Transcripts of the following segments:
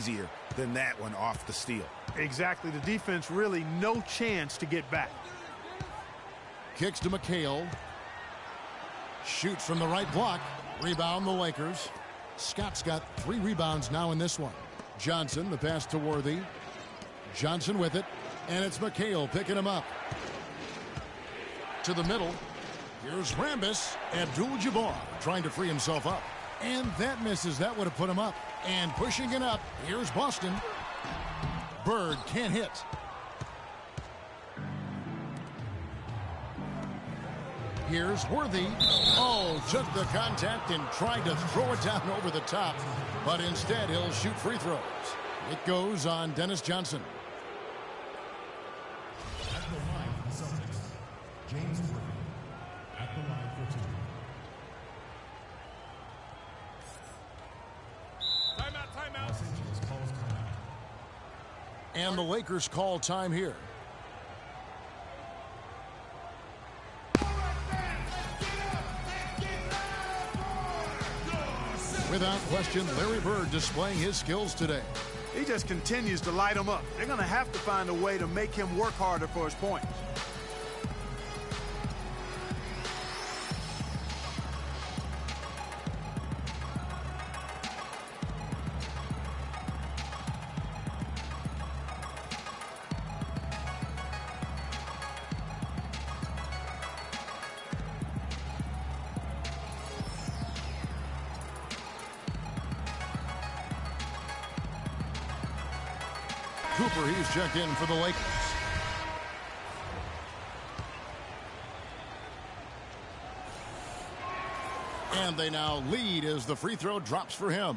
easier than that one off the steal. Exactly. The defense really no chance to get back. Kicks to McHale. Shoots from the right block. Rebound the Lakers. Scott's got 3 rebounds now in this one. Johnson, the pass to Worthy. Johnson with it. And it's McHale picking him up. To the middle. Here's Rambis. Abdul-Jabbar trying to free himself up. And that misses. That would have put him up. And pushing it up. Here's Boston. Bird can't hit. Here's Worthy. Oh, took the contact and tried to throw it down over the top. But instead, he'll shoot free throws. It goes on Dennis Johnson. At the line for the Celtics, James Worthy. At the line for 2. Timeout. Los Angeles calls timeout. And the Lakers call time here. Without question, Larry Bird displaying his skills today. He just continues to light them up. They're going to have to find a way to make him work harder for his points. Cooper, he's checked in for the Lakers. And they now lead as the free throw drops for him.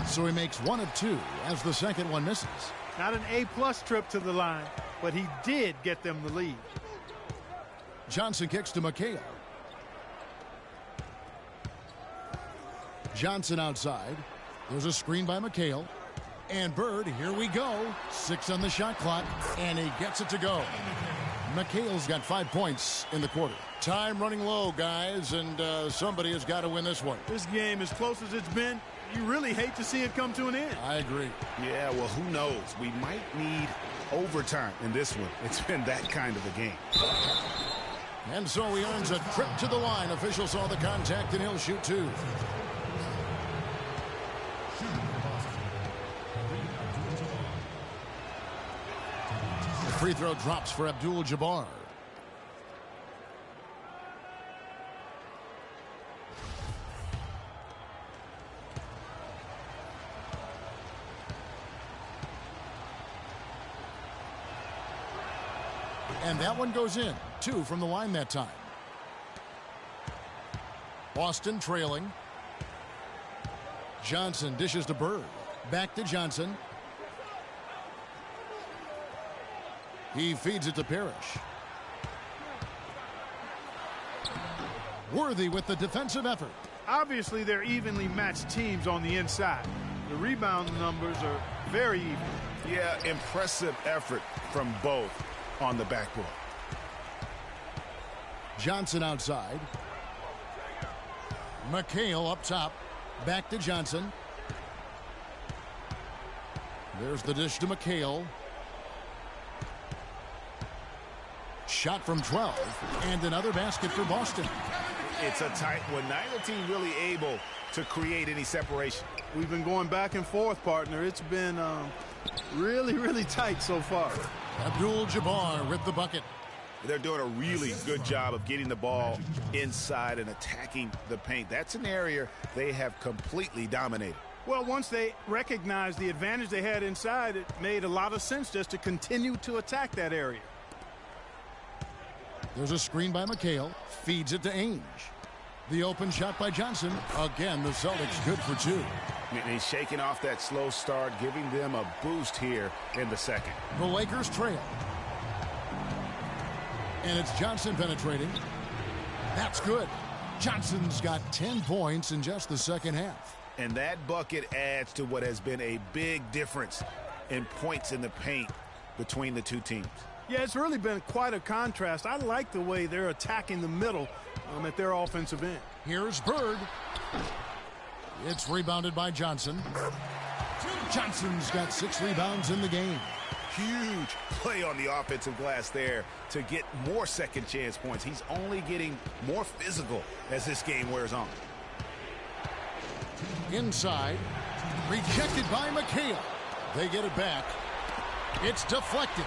So he makes 1 of 2 as the second one misses. Not an A-plus trip to the line, but he did get them the lead. Johnson kicks to McHale. Johnson outside. There's a screen by McHale. And Bird, here we go. 6 on the shot clock, and he gets it to go. McHale's got 5 points in the quarter. Time running low, guys, and somebody has got to win this one. This game, as close as it's been, you really hate to see it come to an end. I agree. Yeah, well, who knows? We might need overtime in this one. It's been that kind of a game. And so he earns a trip to the line. Official saw the contact, and he'll shoot 2. The free throw drops for Abdul-Jabbar. And that one goes in. 2 from the line that time. Boston trailing. Johnson dishes to Bird. Back to Johnson. He feeds it to Parrish. Worthy with the defensive effort. Obviously, they're evenly matched teams on the inside. The rebound numbers are very even. Yeah, impressive effort from both on the backboard. Johnson outside. McHale up top. Back to Johnson. There's the dish to McHale. Shot from 12. And another basket for Boston. It's a tight one. Neither team really able to create any separation. We've been going back and forth, partner. It's been really, really tight so far. Abdul-Jabbar with the bucket. They're doing a really good job of getting the ball inside and attacking the paint. That's an area they have completely dominated. Well, once they recognized the advantage they had inside, it made a lot of sense just to continue to attack that area. There's a screen by McHale. Feeds it to Ainge. The open shot by Johnson. Again, the Celtics good for 2. And he's shaking off that slow start, giving them a boost here in the second. The Lakers trail. And it's Johnson penetrating. That's good. Johnson's got 10 points in just the second half. And that bucket adds to what has been a big difference in points in the paint between the two teams. Yeah, it's really been quite a contrast. I like the way they're attacking the middle at their offensive end. Here's Bird. It's rebounded by Johnson. Johnson's got 6 rebounds in the game. Huge play on the offensive glass there to get more second chance points. He's only getting more physical as this game wears on. Inside. Rejected by McHale. They get it back. It's deflected.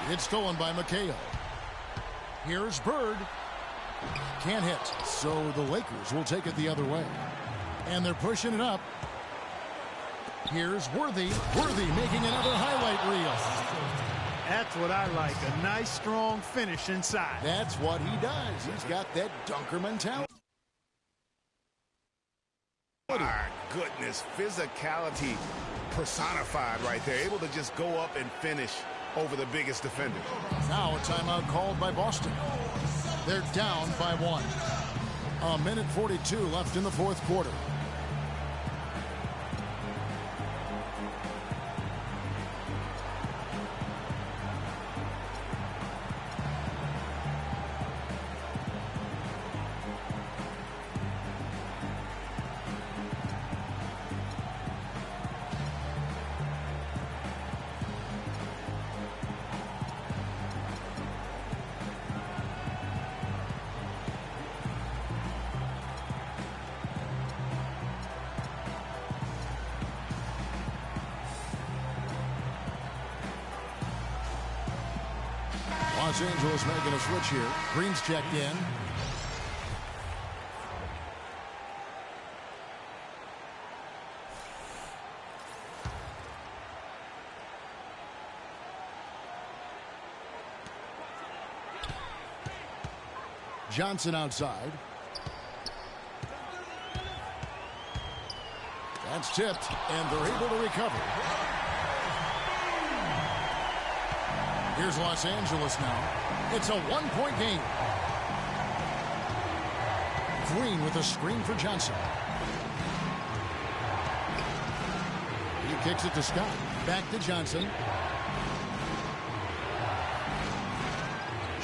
It's stolen by McHale. Here's Bird. Can't hit. So the Lakers will take it the other way. And they're pushing it up. Here's Worthy. Worthy making another highlight reel. That's what I like. A nice, strong finish inside. That's what he does. He's got that dunker mentality. My goodness, physicality personified right there. Able to just go up and finish over the biggest defender. Now a timeout called by Boston. They're down by 1. A minute 42 left in the fourth quarter. Los Angeles making a switch here. Green's checked in. Johnson outside. That's tipped, and they're able to recover. Here's Los Angeles now. It's a 1-point game. Green with a screen for Johnson. He kicks it to Scott. Back to Johnson.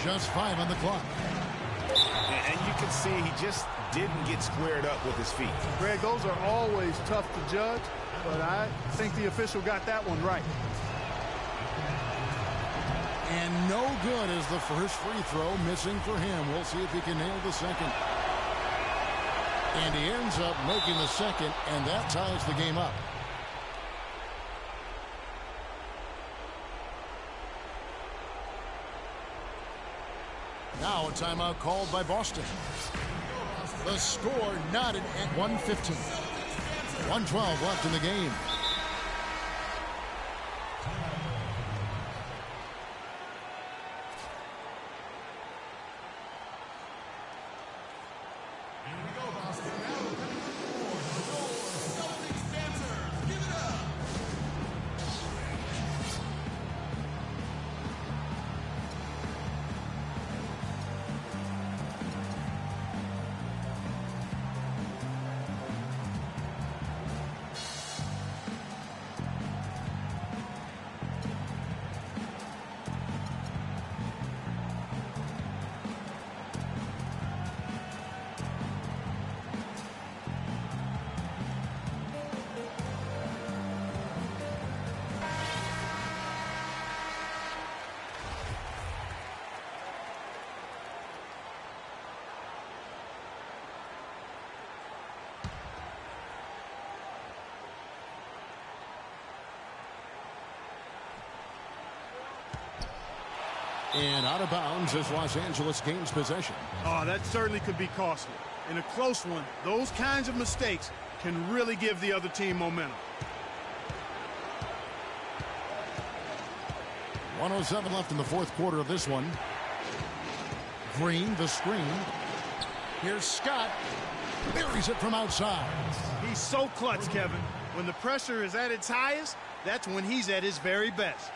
Just 5 on the clock. And you can see he just didn't get squared up with his feet. Greg, those are always tough to judge, but I think the official got that one right. And no good as the first free throw, missing for him. We'll see if he can nail the second. And he ends up making the second, and that ties the game up. Now a timeout called by Boston. The score knotted at 1:15. 1:12 left in the game. And out of bounds as Los Angeles gains possession. Oh, that certainly could be costly. In a close one, those kinds of mistakes can really give the other team momentum. 1:07 left in the fourth quarter of this one. Green, the screen. Here's Scott. Buries it from outside. He's so clutch, Kevin. When the pressure is at its highest, that's when he's at his very best.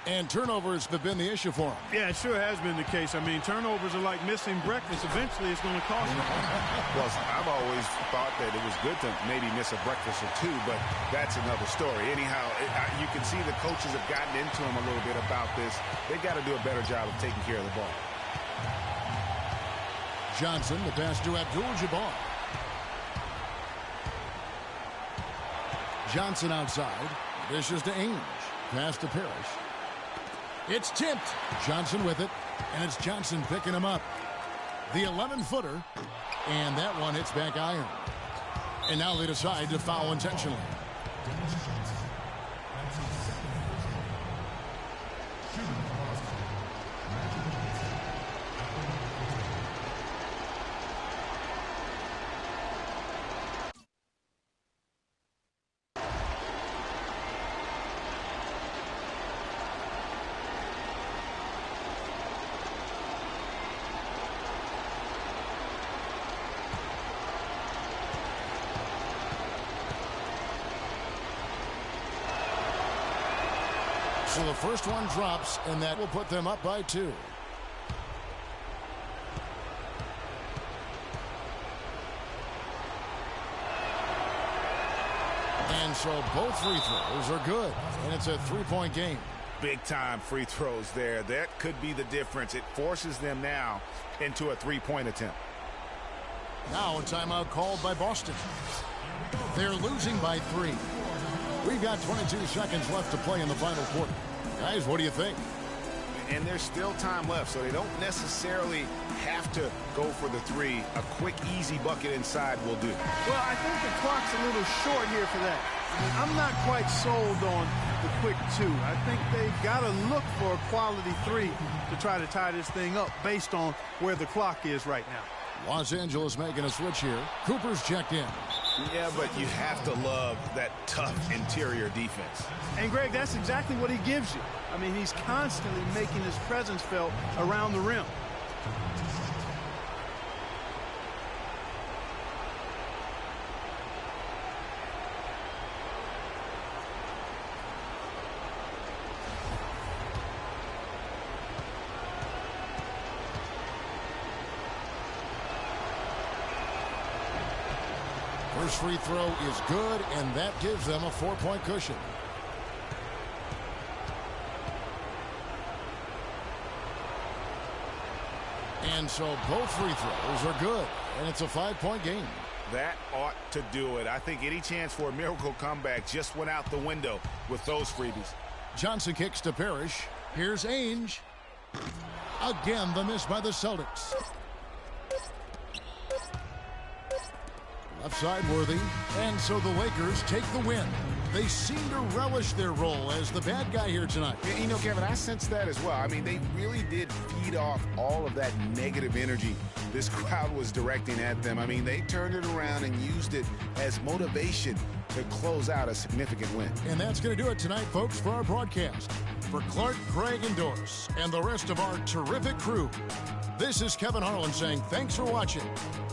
And turnovers have been the issue for him. Yeah, it sure has been the case. I mean, turnovers are like missing breakfast. Eventually, it's going to cost you. Well, I've always thought that it was good to maybe miss a breakfast or two, but that's another story. Anyhow, you can see the coaches have gotten into him a little bit about this. They've got to do a better job of taking care of the ball. Johnson, the pass to Abdul-Jabbar. Johnson outside. Dishes to Ainge. Pass to Parrish. It's tipped. Johnson with it, and it's Johnson picking him up. The 11-footer, and that one hits back iron. And now they decide to foul intentionally. So the first one drops, and that will put them up by 2. And so both free throws are good, and it's a 3-point game. Big-time free throws there. That could be the difference. It forces them now into a 3-point attempt. Now a timeout called by Boston. They're losing by 3. We've got 22 seconds left to play in the final quarter. Guys, what do you think? And there's still time left, so they don't necessarily have to go for the 3. A quick, easy bucket inside will do. Well, I think the clock's a little short here for that. I mean, I'm not quite sold on the quick 2. I think they've got to look for a quality 3 to try to tie this thing up based on where the clock is right now. Los Angeles making a switch here. Cooper's checked in. Yeah, but you have to love that tough interior defense. And, Greg, that's exactly what he gives you. I mean, he's constantly making his presence felt around the rim. First free throw is good, and that gives them a 4-point cushion. And so both free throws are good, and it's a 5-point game. That ought to do it. I think any chance for a miracle comeback just went out the window with those freebies. Johnson kicks to Parrish. Here's Ainge. Again, the miss by the Celtics. Left side Worthy, and so the Lakers take the win. They seem to relish their role as the bad guy here tonight. Yeah, you know, Kevin, I sense that as well. I mean, they really did feed off all of that negative energy this crowd was directing at them. I mean, they turned it around and used it as motivation to close out a significant win. And that's going to do it tonight, folks, for our broadcast. For Clark, Craig, and Doris, and the rest of our terrific crew, this is Kevin Harlan saying thanks for watching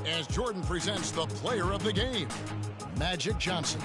as Jordan presents the player of the game, Magic Johnson.